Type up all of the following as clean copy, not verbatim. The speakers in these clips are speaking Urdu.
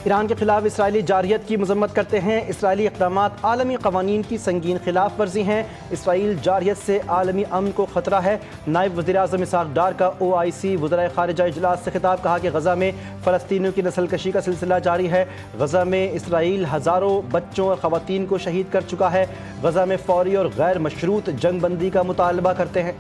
ایران کے خلاف اسرائیلی جارحیت کی مذمت کرتے ہیں۔ اسرائیلی اقدامات عالمی قوانین کی سنگین خلاف ورزی ہیں۔ اسرائیل جارحیت سے عالمی امن کو خطرہ ہے۔ نائب وزیر اعظم اسحاق ڈار کا OIC وزرائے خارجہ اجلاس سے خطاب، کہا کہ غزہ میں فلسطینیوں کی نسل کشی کا سلسلہ جاری ہے۔ غزہ میں اسرائیل ہزاروں بچوں اور خواتین کو شہید کر چکا ہے۔ غزہ میں فوری اور غیر مشروط جنگ بندی کا مطالبہ کرتے ہیں۔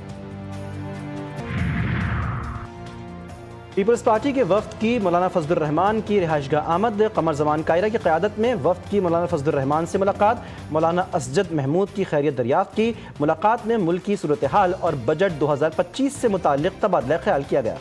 پیپلز پارٹی کے وفد کی مولانا فضل الرحمان کی رہائش گاہ آمد۔ قمر زمان قاہرہ کی قیادت میں وفد کی مولانا فضل الرحمان سے ملاقات، مولانا اسجد محمود کی خیریت دریافت کی۔ ملاقات میں ملکی صورتحال اور بجٹ 2025 سے متعلق تبادلہ خیال کیا گیا۔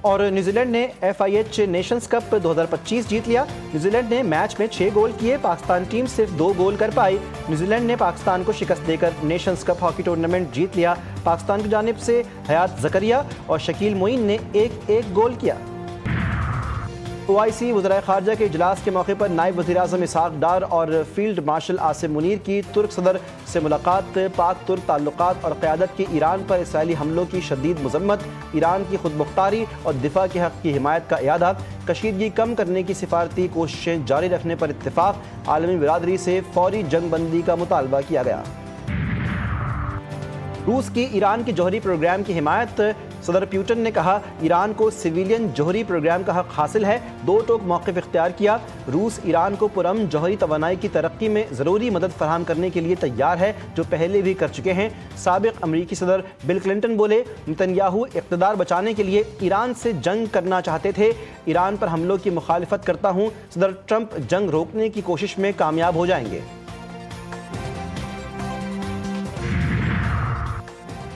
اور نیوزی لینڈ نے FIH نیشنز کپ 2025 جیت لیا۔ نیوزی لینڈ نے میچ میں 6 گول کیے، پاکستان ٹیم صرف 2 گول کر پائی۔ نیوزی لینڈ نے پاکستان کو شکست دے کر نیشنز کپ ہاکی ٹورنامنٹ جیت لیا۔ پاکستان کی جانب سے حیات زکریا اور شکیل معین نے ایک گول کیا۔ OIC وزرائے خارجہ کے اجلاس کے موقع پر نائب وزیر اعظم اسحاق ڈار اور فیلڈ مارشل عاصم منیر کی ترک صدر سے ملاقات۔ پاک ترک تعلقات اور قیادت کی ایران پر اسرائیلی حملوں کی شدید مذمت، ایران کی خود مختاری اور دفاع کے حق کی حمایت کا اعادہ، کشیدگی کم کرنے کی سفارتی کوششیں جاری رکھنے پر اتفاق، عالمی برادری سے فوری جنگ بندی کا مطالبہ کیا گیا۔ روس کی ایران کے جوہری پروگرام کی حمایت، صدر پیوٹن نے کہا ایران کو سویلین جوہری پروگرام کا حق حاصل ہے، دو ٹوک موقف اختیار کیا۔ روس ایران کو پرامن جوہری توانائی کی ترقی میں ضروری مدد فراہم کرنے کے لیے تیار ہے، جو پہلے بھی کر چکے ہیں۔ سابق امریکی صدر بل کلنٹن بولے نتنیاہو اقتدار بچانے کے لیے ایران سے جنگ کرنا چاہتے تھے، ایران پر حملوں کی مخالفت کرتا ہوں، صدر ٹرمپ جنگ روکنے کی کوشش میں کامیاب ہو جائیں گے۔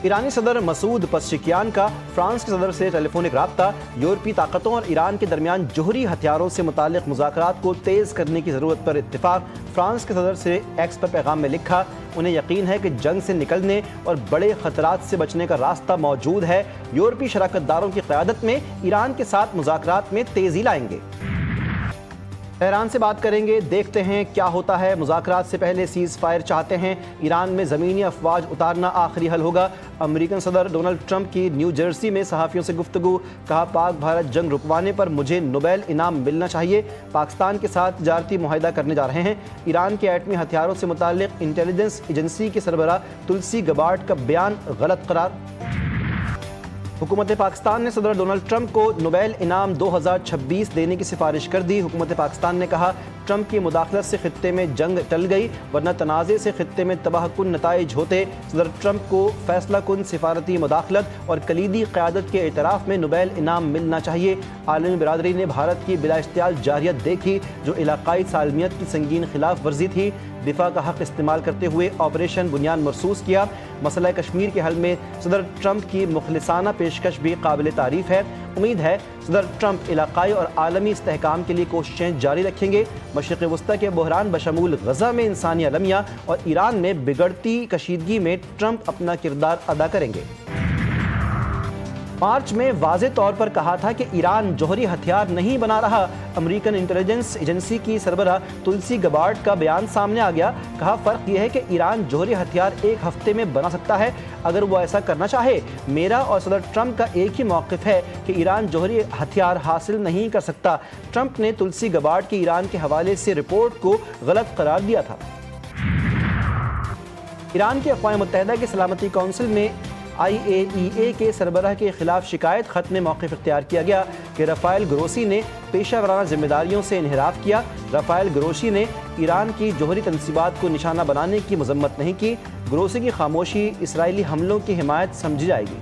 ایرانی صدر مسعود پزشکیان کا فرانس کے صدر سے ٹیلی فونک رابطہ، یورپی طاقتوں اور ایران کے درمیان جوہری ہتھیاروں سے متعلق مذاکرات کو تیز کرنے کی ضرورت پر اتفاق۔ فرانس کے صدر سے ایکس پر پیغام میں لکھا، انہیں یقین ہے کہ جنگ سے نکلنے اور بڑے خطرات سے بچنے کا راستہ موجود ہے، یورپی شراکت داروں کی قیادت میں ایران کے ساتھ مذاکرات میں تیزی لائیں گے۔ تہران سے بات کریں گے، دیکھتے ہیں کیا ہوتا ہے۔ مذاکرات سے پہلے سیز فائر چاہتے ہیں، ایران میں زمینی افواج اتارنا آخری حل ہوگا۔ امریکن صدر ڈونلڈ ٹرمپ کی نیو جرسی میں صحافیوں سے گفتگو، کہا پاک بھارت جنگ رکوانے پر مجھے نوبیل انعام ملنا چاہیے، پاکستان کے ساتھ تجارتی معاہدہ کرنے جا رہے ہیں۔ ایران کے ایٹمی ہتھیاروں سے متعلق انٹیلیجنس ایجنسی کے سربراہ تلسی گبارڈ کا بیان غلط قرار۔ حکومت پاکستان نے صدر ڈونلڈ ٹرمپ کو نوبیل انعام 2026 دینے کی سفارش کر دی۔ حکومت پاکستان نے کہا ٹرمپ کی مداخلت سے خطے میں جنگ ٹل گئی، ورنہ تنازع سے خطے میں تباہ کن نتائج ہوتے۔ صدر ٹرمپ کو فیصلہ کن سفارتی مداخلت اور کلیدی قیادت کے اعتراف میں نوبیل انعام ملنا چاہیے۔ عالمی برادری نے بھارت کی بلا اشتعال جارحیت دیکھی، جو علاقائی سالمیت کی سنگین خلاف ورزی تھی، دفاع کا حق استعمال کرتے ہوئے آپریشن بنیان مرصوص کیا۔ مسئلہ کشمیر کے حل میں صدر ٹرمپ کی مخلصانہ پیشکش بھی قابل تعریف ہے۔ امید ہے صدر ٹرمپ علاقائی اور عالمی استحکام کے لیے کوششیں جاری رکھیں گے۔ مشرق وسطی کے بحران بشمول غزہ میں انسانی المیہ اور ایران میں بگڑتی کشیدگی میں ٹرمپ اپنا کردار ادا کریں گے۔ مارچ میں واضح طور پر کہا تھا کہ ایران جوہری ہتھیار نہیں بنا رہا۔ امریکن انٹیلیجنس ایجنسی کی سربراہ تلسی گبارڈ کا بیان سامنے آ گیا، کہا فرق یہ ہے کہ ایران جوہری ہتھیار ایک ہفتے میں بنا سکتا ہے اگر وہ ایسا کرنا چاہے۔ میرا اور صدر ٹرمپ کا ایک ہی موقف ہے کہ ایران جوہری ہتھیار حاصل نہیں کر سکتا۔ ٹرمپ نے تلسی گبارڈ کی ایران کے حوالے سے رپورٹ کو غلط قرار دیا تھا۔ ایران کے اقوام متحدہ کے سلامتی کونسل میں IAEA کے سربراہ کے خلاف شکایت خط میں موقف اختیار کیا گیا کہ رافائل گروسی نے پیشہ ورانہ ذمہ داریوں سے انحراف کیا۔ رافائل گروسی نے ایران کی جوہری تنصیبات کو نشانہ بنانے کی مذمت نہیں کی۔ گروسی کی خاموشی اسرائیلی حملوں کی حمایت سمجھی جائے گی۔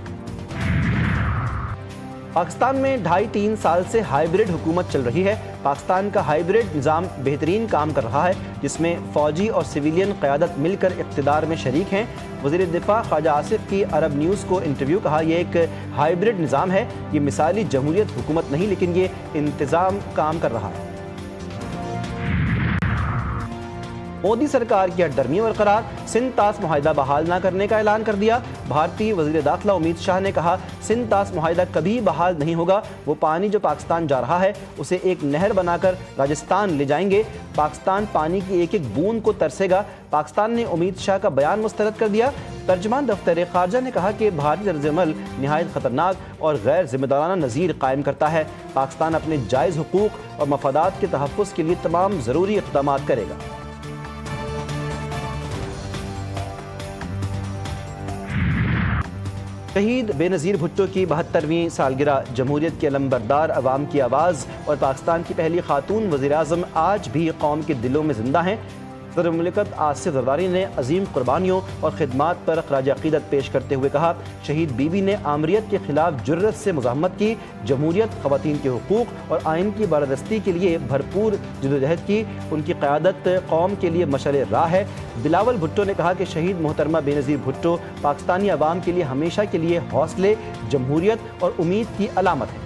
پاکستان میں 2.5-3 سال سے ہائیبرڈ حکومت چل رہی ہے۔ پاکستان کا ہائیبرڈ نظام بہترین کام کر رہا ہے، جس میں فوجی اور سویلین قیادت مل کر اقتدار میں شریک ہیں۔ وزیر دفاع خواجہ آصف کی عرب نیوز کو انٹرویو، کہا یہ ایک ہائیبرڈ نظام ہے، یہ مثالی جمہوریت حکومت نہیں لیکن یہ انتظام کام کر رہا ہے۔ مودی سرکار کی ہٹ درمیاں برقرار، سندھ طاس معاہدہ بحال نہ کرنے کا اعلان کر دیا۔ بھارتی وزیر داخلہ امت شاہ نے کہا سندھ طاس معاہدہ کبھی بحال نہیں ہوگا، وہ پانی جو پاکستان جا رہا ہے اسے ایک نہر بنا کر راجستھان لے جائیں گے، پاکستان پانی کی ایک ایک بوند کو ترسے گا۔ پاکستان نے امت شاہ کا بیان مسترد کر دیا۔ ترجمان دفتر خارجہ نے کہا کہ بھارتی طرز عمل نہایت خطرناک اور غیر ذمہ دارانہ نظیر قائم کرتا ہے، پاکستان اپنے جائز حقوق اور مفادات کے تحفظ کے لیے تمام ضروری اقدامات کرے گا۔ شہید بے نظیر بھٹو کی 72ویں سالگرہ، جمہوریت کے علمبردار عوام کی آواز اور پاکستان کی پہلی خاتون وزیراعظم آج بھی قوم کے دلوں میں زندہ ہیں۔ صدر مملکت آصف زرداری نے عظیم قربانیوں اور خدمات پر خراج عقیدت پیش کرتے ہوئے کہا شہید بی بی نے آمریت کے خلاف جرأت سے مزاحمت کی، جمہوریت، خواتین کے حقوق اور آئین کی بالادستی کے لیے بھرپور جدوجہد کی، ان کی قیادت قوم کے لیے مشعل راہ ہے۔ بلاول بھٹو نے کہا کہ شہید محترمہ بے نظیر بھٹو پاکستانی عوام کے لیے ہمیشہ کے لیے حوصلے، جمہوریت اور امید کی علامت ہے۔